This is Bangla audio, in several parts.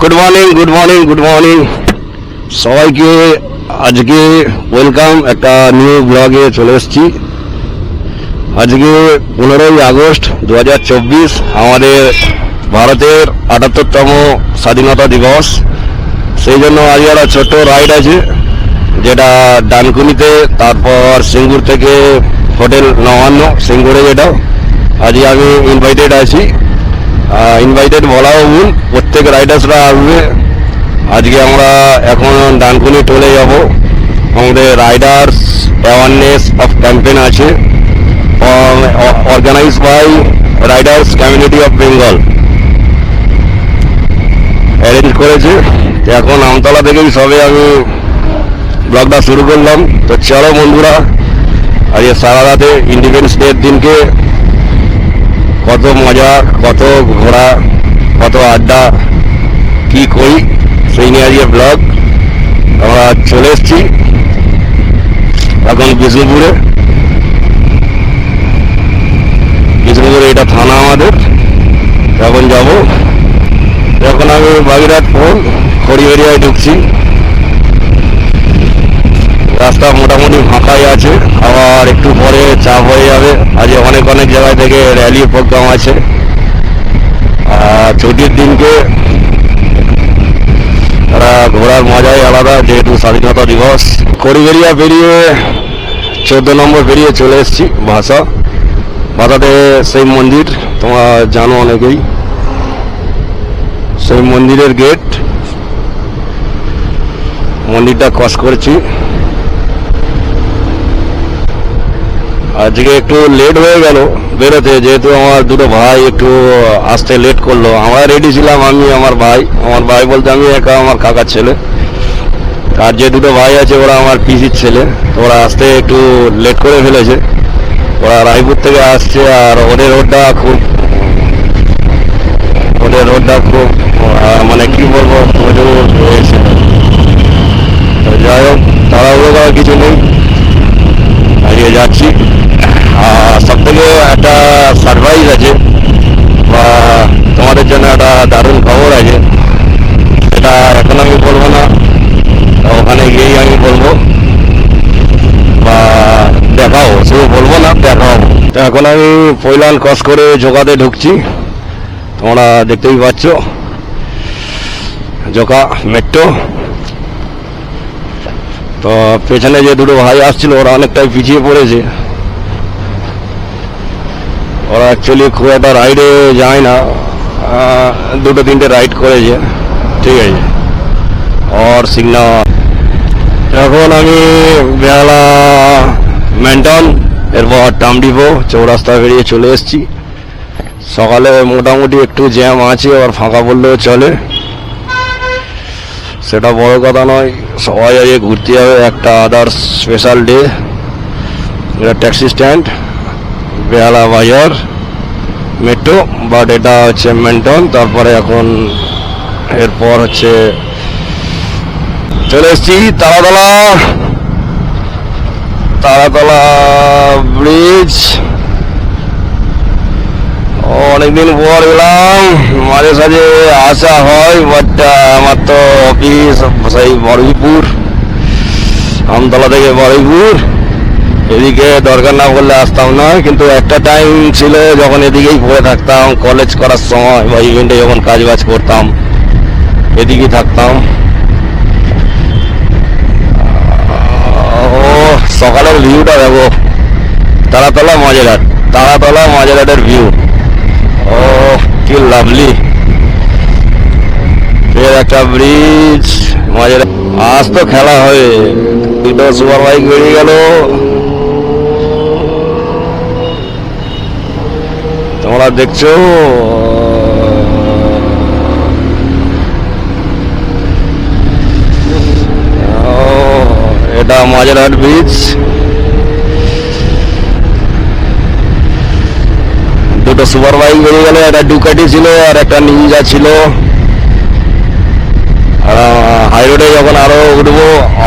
Good morning good morning good morning সবাইকে। আজকে ওয়েলকাম একটা নিউ ব্লগে চলে এসেছি। আজকে 15ই আগস্ট 2024, আমাদের ভারতের 78তম স্বাধীনতা দিবস। সেই জন্য আজ একটা ছোট্ট রাইড আছে, যেটা ডানকুনিতে, তারপর সিঙ্গুর থেকে হোটেল নবান্ন সিঙ্গুরে, যেটা আজকে আমি ইনভাইটেড আছি। ইনভাইটেড বলাও ভুল, প্রত্যেক রাইডার্সরা আসবে। আজকে আমরা এখন ডানকুনি টোলে যাব। আমাদের রাইডার্স অ্যাওয়ারনেস অফ ক্যাম্পেইন আছে, organise by riders community of Bengal arrange করেছে। এখন আমতলা থেকেই সবে আমি ব্লগটা শুরু করলাম। তো চলো বন্ধুরা, আজকে সারা রাতে ইন্ডিপেন্ডেন্স ডের দিনকে কত মজা, কত ঘোরা, কত আড্ডা, কি করি সেই নিয়ে আজকে ব্লগ। আমরা চলে এসেছি এখন বিষ্ণুপুরে। এটা থানা আমাদের। এখন যাব, এখন আমি বাগেরহাট খড়িবেড়িয়ায় ঢুকছি। রাস্তা মোটামুটি ফাঁকাই আছে, আবার একটু পরে চাপ হয়ে যাবে। আজ অনেক অনেক জায়গায় থেকে র্যালি প্রোগ্রাম আছে। ছুটির দিনকে তারা ঘোরার মজাই আলাদা, যেহেতু স্বাধীনতা দিবস। খড়িবেড়িয়া পেরিয়ে 14 নম্বর পেরিয়ে চলে এসেছি ভাষাতে সেই মন্দির তোমরা জানো অনেকেই, সেই মন্দিরের গেট। মন্দিরটা ক্রস করছি। আজকে একটু লেট হয়ে গেল বেরোতে, যেহেতু আমার দুটো ভাই একটু আসতে লেট করলো। আমরা রেডি ছিলাম, আমি আমার ভাই বলতে আমি একা আমার কাকার ছেলে, আর যে দুটো ভাই আছে ওরা আমার পিসির ছেলে। ওরা আসতে একটু লেট করে ফেলেছে। ওরা রায়পুর থেকে আসছে, আর ওদের রোডটা খুব মানে কি বলবো, প্রচুর হয়েছে। যাই হোক, তাড়াহুড়ো করার কিছু নেই, আজকে যাচ্ছি। সব থেকে একটা সারপ্রাইজ আছে, বা তোমাদের জন্য একটা দারুণ খবর আছে। সেটা এখন আমি বলবো না, ওখানে গিয়েই আমি বলবো, বা দেখাও, শুধু বলবো না, দেখাও। তো এখন আমি পৈলান ক্রস করে জোকাতে ঢুকছি। তোমরা দেখতেই পাচ্ছ জোকা মেট্রো। তো পেছনে যে দুটো ভাই আসছিল ওরা অনেকটাই পিছিয়ে পড়েছে। ওরা অ্যাকচুয়ালি খুব একটা রাইডে যায় না, দুটো তিনটে রাইড করেছে, ঠিক আছে। আর সিগনাল এখন আমি বেহালা মেন্টন, এরপর টামডিপো চৌরাস্তা বেরিয়ে চলে এসেছি। সকালে মোটামুটি একটু জ্যাম আছে, আর ফাঁকা বললেও চলে, সেটা বড় কথা নয়। সবাই আজকে ঘুরতে যাবে, একটা আদার্স স্পেশাল ডে। এটা ট্যাক্সি স্ট্যান্ড, বেহালা বাজার মেট্রো, বাট এটা হচ্ছে মেন্টন। তারপরে এখন এরপর হচ্ছে চলে এসেছি তারাতলা ব্রিজ। অনেকদিন পর এলাম, মাঝে সাঝে আসা হয়, বাট আমার তো অফিস সেই বড়ইপুর, আমতলা থেকে বড়ইপুর। এদিকে দরকার না করলে আসতাম না, কিন্তু একটা টাইম ছিল যখন এদিকেই পড়ে থাকতাম। কলেজ করার সময় বা ইভেন্টে যখন কাজ বাজ করতাম, এদিকেই থাকতাম। ও সকালের ভিউটা দেখো, তারাতলা মাঝেরহাটের ভিউ। ও কি লাভলি। ফের একটা ব্রিজ মাঝের। আজ তো খেলা হবে, দুটো সুপার বাইক বেরিয়ে গেল। তোমরা দেখছো এটা মাঝেরহাট ব্রিজ। দুটো সুপার বাইক বেরিয়ে গেল, একটা ডুকাটি ছিল আর একটা নিনজা ছিল। হাই রোডে যখন আরো উঠবো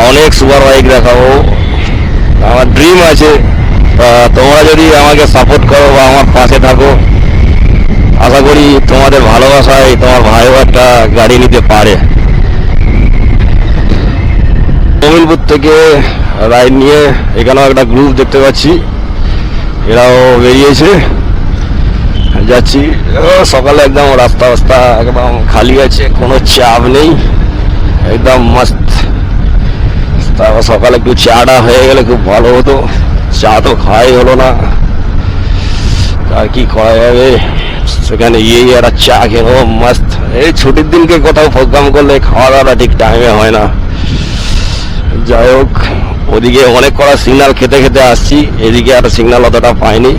অনেক সুপার বাইক দেখাবো। আমার ড্রিম আছে, তোমরা যদি আমাকে সাপোর্ট করো বা আমার পাশে থাকো, আশা করি তোমাদের ভালোবাসায় তোমার ভাইও একটা গাড়ি নিতে পারে। মোমিনপুর থেকে রাইড নিয়ে এখানেও একটা গ্রুপ দেখতে পাচ্ছি, এরাও বেরিয়েছে, যাচ্ছি। সকালে একদম রাস্তা একদম খালি আছে, কোনো চাপ নেই, একদম মস্ত। তারপর সকালে একটু চাটা হয়ে গেলে খুব ভালো হতো, চা তো খাওয়াই হলো না, আর কি করা যাবে। সেখানে একটা চা খেলো মস্ত। এই ছুটির দিনকে কোথাও প্রোগ্রাম করলে খাওয়া দাওয়াটা ঠিক টাইমে হয় না। যাই হোক, ওদিকে অনেক কড়া সিগন্যাল খেতে খেতে আসছি, এদিকে আর সিগন্যাল অতটা পাইনি।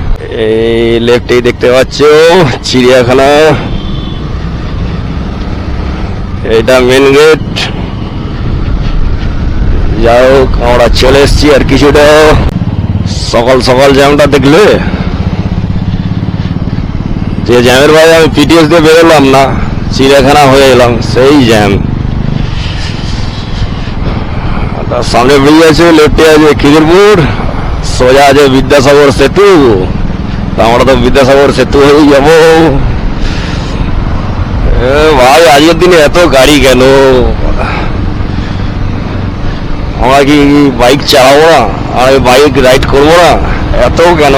এই লেফটেই দেখতে পাচ্ছ চিড়িয়াখানা, এইটা মেন গেট। যাই হোক, আমরা চলে এসছি। আর কিছুটা সকাল সকাল জ্যামটা দেখলে, যে জ্যামের বাইরে আমি পিটিএস দিয়ে বেরোলাম না, চিড়িয়াখানা হয়ে এলাম, সেই জ্যাম। তার সামনে ব্রিজ আছে, লেফটে আছে খিদিরপুর, সোজা আছে বিদ্যাসাগর সেতু। আমরা তো বিদ্যাসাগর সেতু হয়ে যাব। ভাই আজকের দিনে এত গাড়ি কেন? আমরা কি বাইক চালাবো না? আর বাইক রাইড করবো না? এত কেন?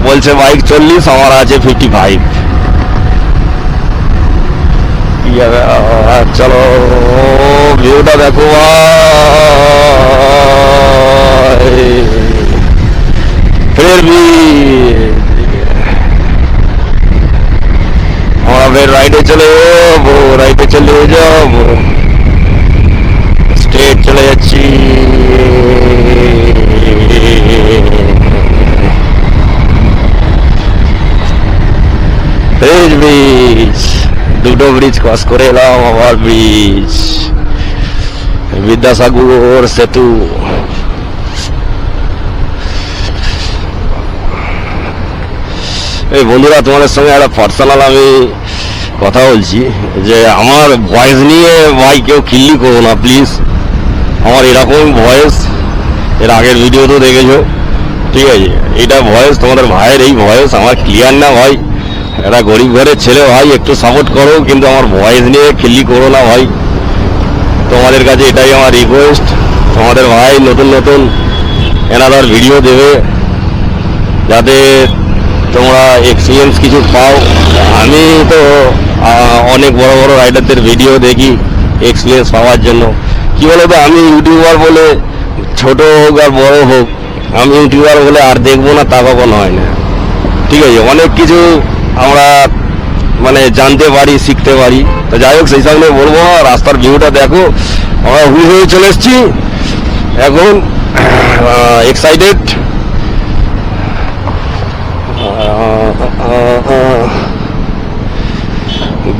বলছে বাইক 40, আমার আছে 55। চলো ভিউটা দেখো, ফের भी আমরা ফের রাইডে চলে যাবো, রাইডে চলে যাবো, স্ট্রেট চলে যাচ্ছি। ব্রিজ, দুটো ব্রিজ ক্রস করে এলাম, আবার ব্রিজ, বিদ্যাসাগর সেতু। এই বন্ধুরা, তোমাদের সঙ্গে একটা পার্সোনাল আমি কথা বলছি, যে আমার ভয়েস নিয়ে ভাই কেউ খিল্লি করো না প্লিজ। আমার এরকম ভয়েস, এর আগের ভিডিও তো দেখেছো, ঠিক আছে? এটা ভয়েস তোমাদের ভাইয়ের, এই ভয়েস আমার ক্লিয়ার না ভাই। একটা গরিব ঘরের ছেলে ভাই, একটু সাপোর্ট করো, কিন্তু আমার ভয়েস নিয়ে খিল্লি করো না ভাই। তোমাদের কাছে এটাই আমার রিকোয়েস্ট। তোমাদের ভাই নতুন নতুন এনাদার ভিডিও দেবে, যাতে তোমরা এক্সপিরিয়েন্স কিছু পাও। আমি তো অনেক বড় বড় রাইডারদের ভিডিও দেখি এক্সপিরিয়েন্স পাওয়ার জন্য। কি বলো তো, আমি ইউটিউবার বলে, ছোট হোক আর বড় হোক, আমি ইউটিউবার বলে আর দেখবো না তা কখনো হয় না, ঠিক আছে? অনেক কিছু আমরা মানে জানতে পারি, শিখতে পারি। তো যাই হোক, সেই সঙ্গে বলবো, রাস্তার ভিউটা দেখো। আমরা হুই হয়ে চলে এসছি এখন, excited.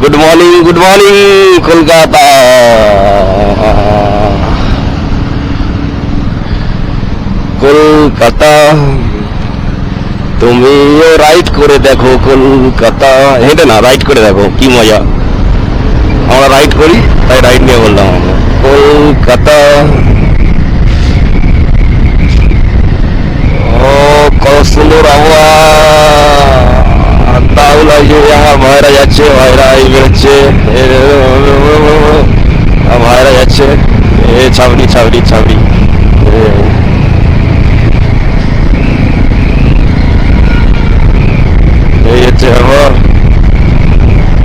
Good morning, good morning Kolkata. Kolkata তুমিও রাইড করে দেখো, কলকাতা। হেঁটে না, রাইড করে দেখো, কি মজা। আমরা রাইড করি, তাই রাইড নিয়ে বললাম। কলকাতা, ও কত সুন্দর আবহাওয়া। দারুণ লাগছে। আমার ভাইরা যাচ্ছে, ভাইরা এই বেরোচ্ছে, ভাইরা যাচ্ছে, এ ছাবড়ি ছাবড়ি ছাবড়ি। এই হচ্ছে আবার,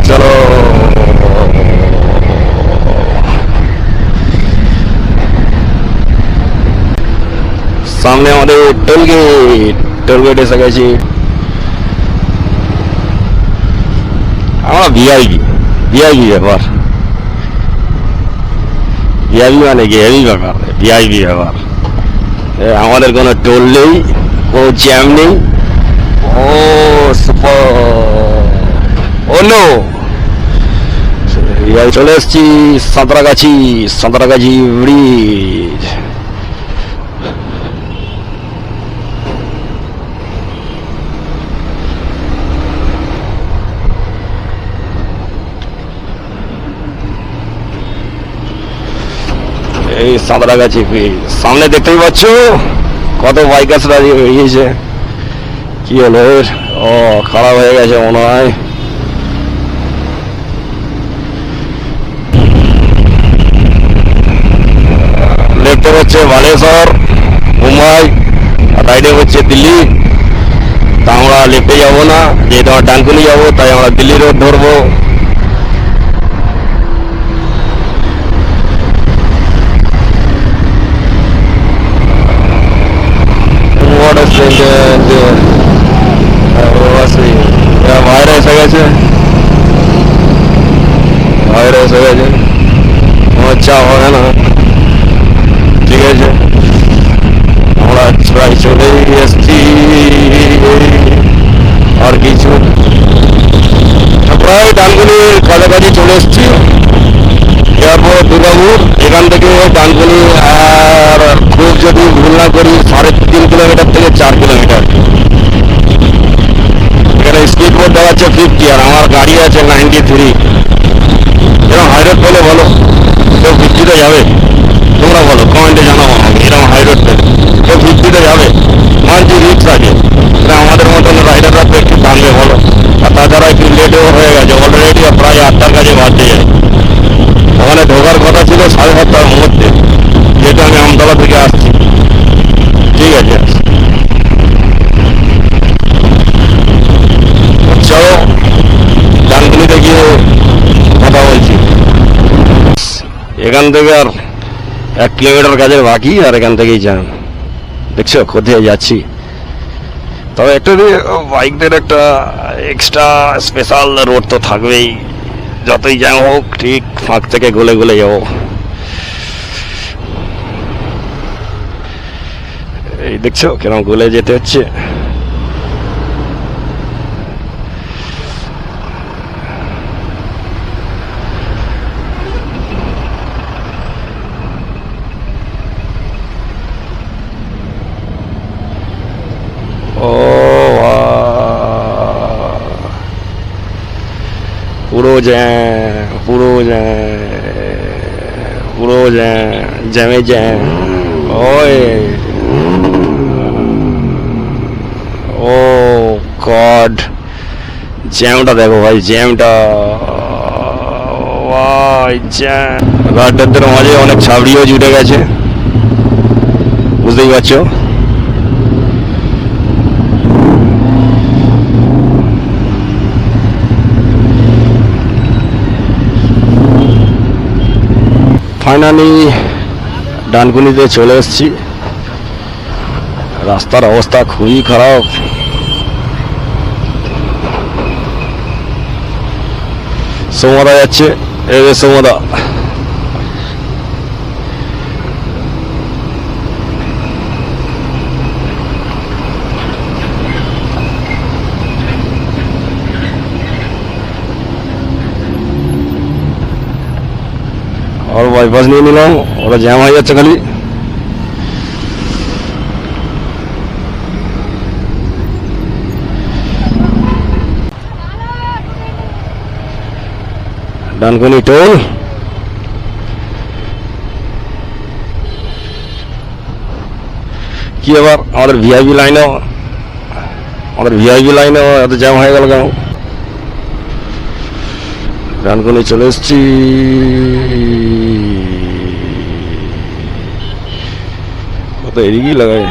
চলো। সামনে আমাদের টোলগেট, টোলগেট এসে গেছি। আমরা ভিআইপি, ভিআইপি ব্যাপার, ভিআইপি মানে কি হেভি ব্যাপার, ভিআইপি ব্যাপার। আমাদের কোনো টোল নেই, কোনো জ্যাম নেই। ও সুপার, ও নো, চলে এসছি সাঁতরাগাছি, সাঁতরাগাছি ব্রিজ। এই সাঁতরাগাছি ব্রিজ সামনে দেখতেই পাচ্ছ, কত বাইকার্সরা বেরিয়েছে। কি হলো, ও খারাপ হয়ে গেছে মনে হয়। লেফটে হচ্ছে বালেশ্বর মুম্বাই, রাইডে হচ্ছে দিল্লি। তা আমরা লেফটে যাবো না, যেহেতু আমরা ডানকুনি যাবো তাই আমরা দিল্লি রোড ধরবো। বাইরে এসে গেছে, বাইরে এসে গেছে, চাপ হবে না। ঠিক আছে, আমরা প্রায় চলে এসছি, আর কিছু প্রায় ডানকুনির কাছাকাছি চলে এসছি। এয়ারপোর্ট দুর্গাপুর, এখান থেকে ডানকুনি আর খুব যদি ভুল না করি 3.5 কিলোমিটার থেকে 4 কিলোমিটার। এখানে স্পিড বোর্ড দেখাচ্ছে 50 আর আমার গাড়ি আছে 93। এরকম হাইরোড পেলে বলো, কেউ 50-তে যাবে? তোমরা বলো, কমেন্টে জানাবো আমাকে। এরকম হাইরোড পেলে কেউ 50-তে যাবে? মানছি রিক্স আছে, আমাদের মতন রাইডাররা তো একটু টানবে বলো। আর তাছাড়া একটু লেটেও হয়ে গেছে অলরেডি, প্রায় 8টার কাছে বাজতে যায়। ওখানে ঢোকার কথা ছিল 7:30টার মধ্যে, যেটা আমি আমতলা থেকে আসছি। ঠিক আছে, চলো ডানকুনিতে গিয়ে কথা বলছি। এখান থেকে আর 1 কিলোমিটার কাজের বাকি, আর এখান থেকেই যান। দেখছো কোথায় যাচ্ছি। তবে একটা বাইকদের একটা এক্সট্রা স্পেশাল রোড তো থাকবেই, যতই যাই হোক ঠিক ফাঁক থেকে গলে গলে যাবো। এই দেখছো কেরম গলে যেতে হচ্ছে। ও পুরো জ্যাম, পুরো জ্যাম, পুরো জ্যাম, জ্যামে জ্যাম। ওই ও গড, জ্যামটা দেখো ভাই, জ্যামটা ভাই, জ্যাম। রাড্ডাদের মাঝে অনেক ছাবড়িও জুটে গেছে, বুঝতেই পারছো। ফাইনালি ডানকুনিতে চলে এসেছি। রাস্তার অবস্থা খুবই খারাপ। সোমদা যাচ্ছে, এই যে সোমদা। আর বাইপাস নিয়ে নিলাম, ওরা জ্যাম হয়ে যাচ্ছে খালি। ডানকুনি টোল। কি আবার আমাদের ভিআইপি লাইনেও এত জ্যাম হয়ে গেল কেন? ডানকুনি চলে এসছি। কত এদিকেই লাগায়।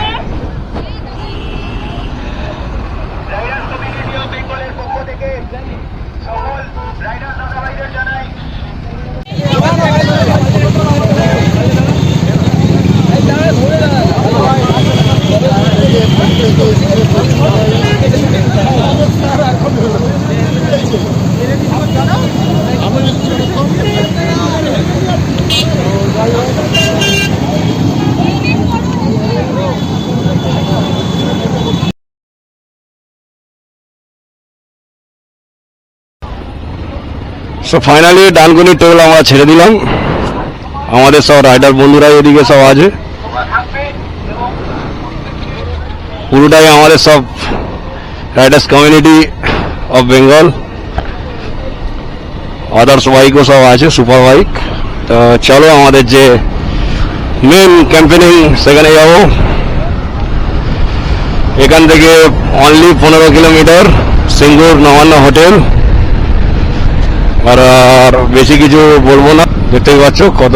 সো ফাইনালি ডানকুনি টোল আমরা ছেড়ে দিলাম। আমাদের সব রাইডার বন্ধুরা এদিকে সব আছে, পুরোটাই আমাদের সব Riders community of Bengal. Others বাইকও সব আছে, সুপার বাইক। তো চলো আমাদের যে মেন ক্যাম্পেনিং সেখানে যাবো। এখান থেকে only 15 kilometre Singur Nabanna hotel. আর বেশি কিছু বলবো না, দেখতেই পাচ্ছ কত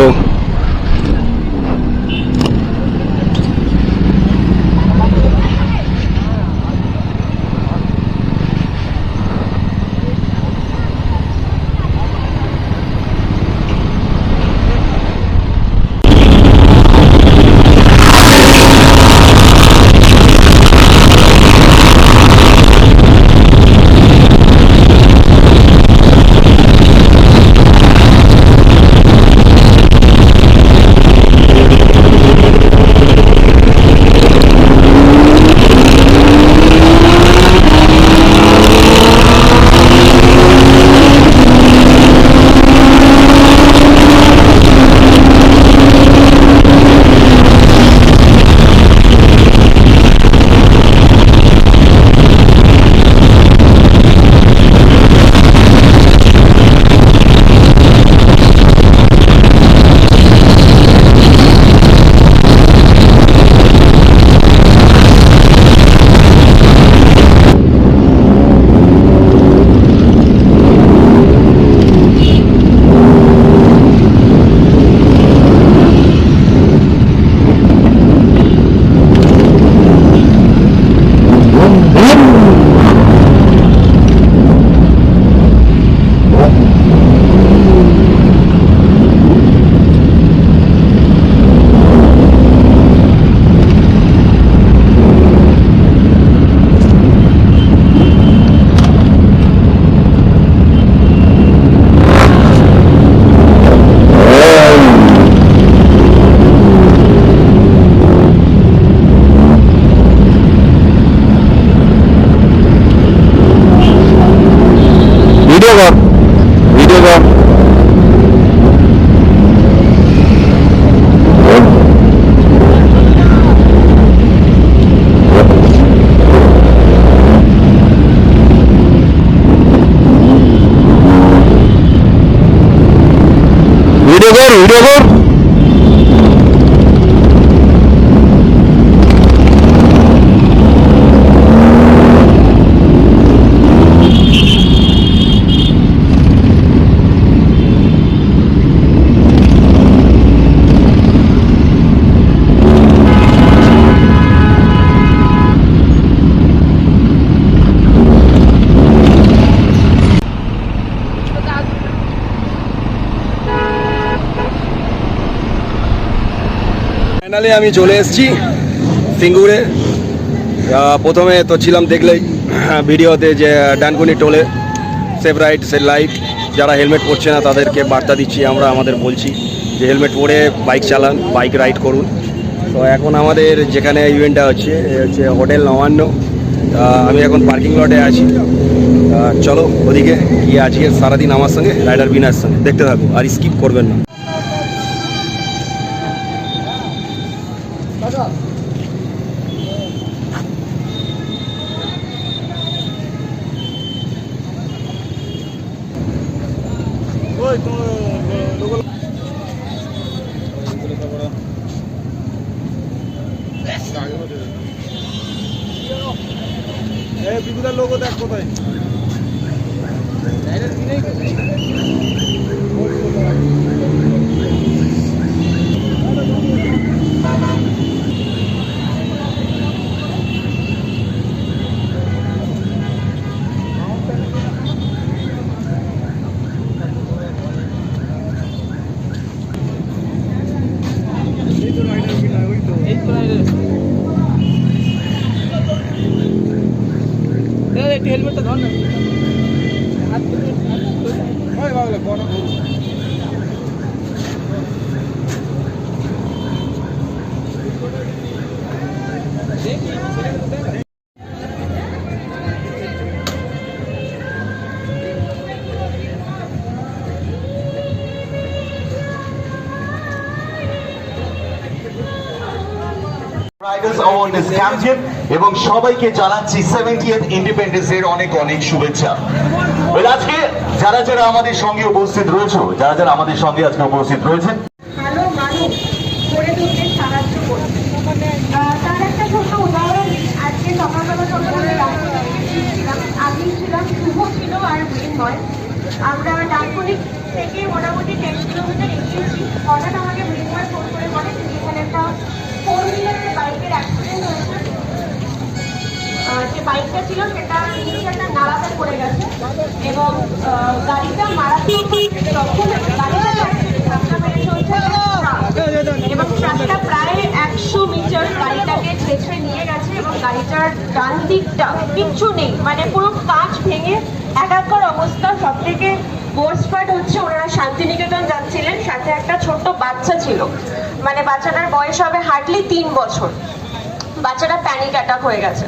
ভিডিও কর ভিডিও কর ফাইনালি আমি চলে এসেছি সিঙ্গুরে। প্রথমে তো ছিলাম দেখলেই ভিডিওতে যে ডানকুনি টোলে সেফ রাইড সেফ লাইট, যারা হেলমেট পরছে না তাদেরকে বার্তা দিচ্ছি, আমরা আমাদের বলছি যে হেলমেট পরে বাইক চালান, বাইক রাইড করুন। তো এখন আমাদের যেখানে ইভেন্টটা হচ্ছে হোটেল নবান্ন। আমি এখন পার্কিং লটে আছি। চলো ওদিকে গিয়ে আজকে সারাদিন আমার সঙ্গে রাইডার বিনার সঙ্গে দেখতে থাকো, আর স্কিপ করবেন না। বিপুদার লোক দেখ কোথায় হেলমেটটা ধর না রাইডার্স অ্যাওয়ারনেস ক্যাম্পেইন এবং সবাইকে জানাচ্ছি 70th ইন্ডিপেন্ডেন্স ডে এর অনেক অনেক শুভেচ্ছা। আজকে যারা যারা আমাদের সঙ্গে উপস্থিত রয়েছে, যারা আমাদের সঙ্গে আজকে উপস্থিত রয়েছেন, ভালো মানুষ গড়ে তুলতে সাহায্য করছে। তার একটা ছোট উদাহরণ আজকে সকাল নাম শুভ ছিল আর মৃন্ময়। আমরা ডানকুনি থেকে মোটামুটি 10 কিলোমিটার এগিয়েছি। হঠাৎ আমাকে মৃন্ময় ফোন করে বলে যে এখানে একটা 4 হুইলারের বাইকের অ্যাক্সিডেন্ট হয়েছে। যে বাইকটা ছিল সেটা নিচে একটা নালাতে পড়ে গেছে এবং গাড়িটা মারাত্মক তখন গাড়িটা ধাক্কা মেরে চলছে এবং ট্রাকটা প্রায় 100 মিটার গাড়িটাকে ছেঁচড়ে নিয়ে গেছে এবং গাড়িটার ডান দিকটা কিচ্ছু নেই, মানে পুরো কাঁচ ভেঙে একাকার অবস্থা। সব থেকে বোর্স পার্ট হচ্ছে ওনারা শান্তিনিকেতন যাচ্ছিলেন, সাথে একটা ছোট্ট বাচ্চা ছিল, মানে বাচ্চাটার বয়স হবে হার্ডলি 3 বছর। বাচ্চাটা প্যানিক অ্যাটাক হয়ে গেছে।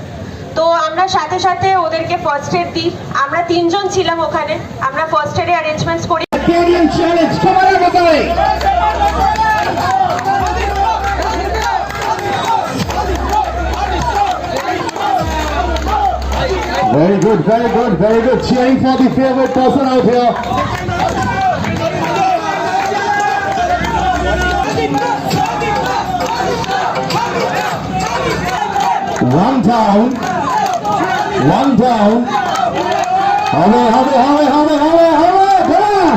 তো আমরা সাথে সাথে ওদেরকে ফার্স্ট এড দিই। আমরা 3 জন ছিলাম ওখানে, আমরা ফার্স্ট এডে অ্যারেঞ্জমেন্টস করি। Canadian challenge, come on everybody! Very good, very good, very good. Cheering for the favorite person out here. One down. Hurry, hurry, hurry, hurry, hurry, hurry, come on!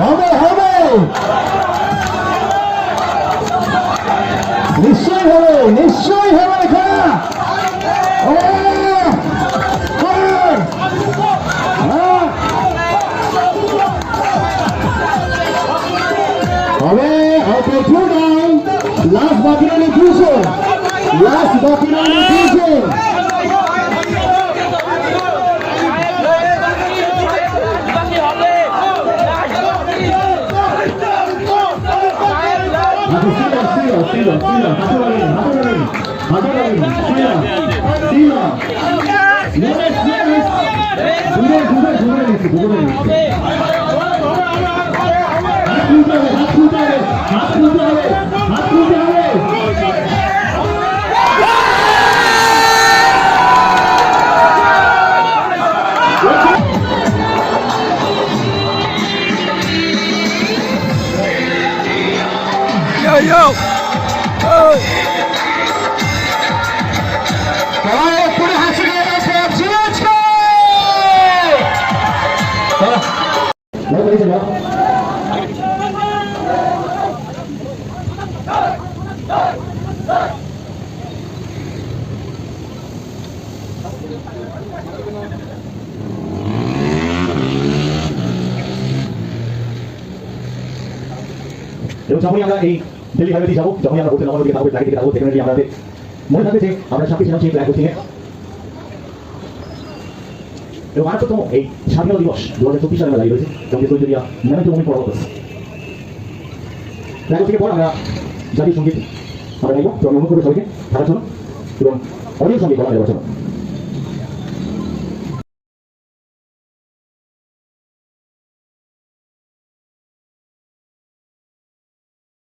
Hurry, hurry! নিশ্চয় হবে, come on! Okay, 2 down. Last bucket on the cruiser. Put a hat together, let's go! এবং যখনই আমরা এই দিল্লি হাইওয়ে যাবো, যখনই আমরা হোটেল আমাদের দিকে তাকাবো, ফ্ল্যাগের দিকে তাকাবো, সেখানে আমাদের মনে থাকবে যে আমরা সাথে ছিলাম সেই ফ্ল্যাগ হোস্টিংয়ে। এবং মারাত্মকতম এই স্বাধীনতা দিবস 2024 সালে আমরা দাঁড়িয়ে রয়েছে, যখন তৈরিয়া মেমেন্টো মোমেন্ট পড়া হচ্ছে। ফ্ল্যাগ হোস্টিংয়ের পর আমরা জাতীয় সঙ্গীত আমরা গাইব, তো আমি অনুরোধ করবো সবাইকে থাকার জন্য এবং অডিও সঙ্গীত বলা যাওয়ার জন্য।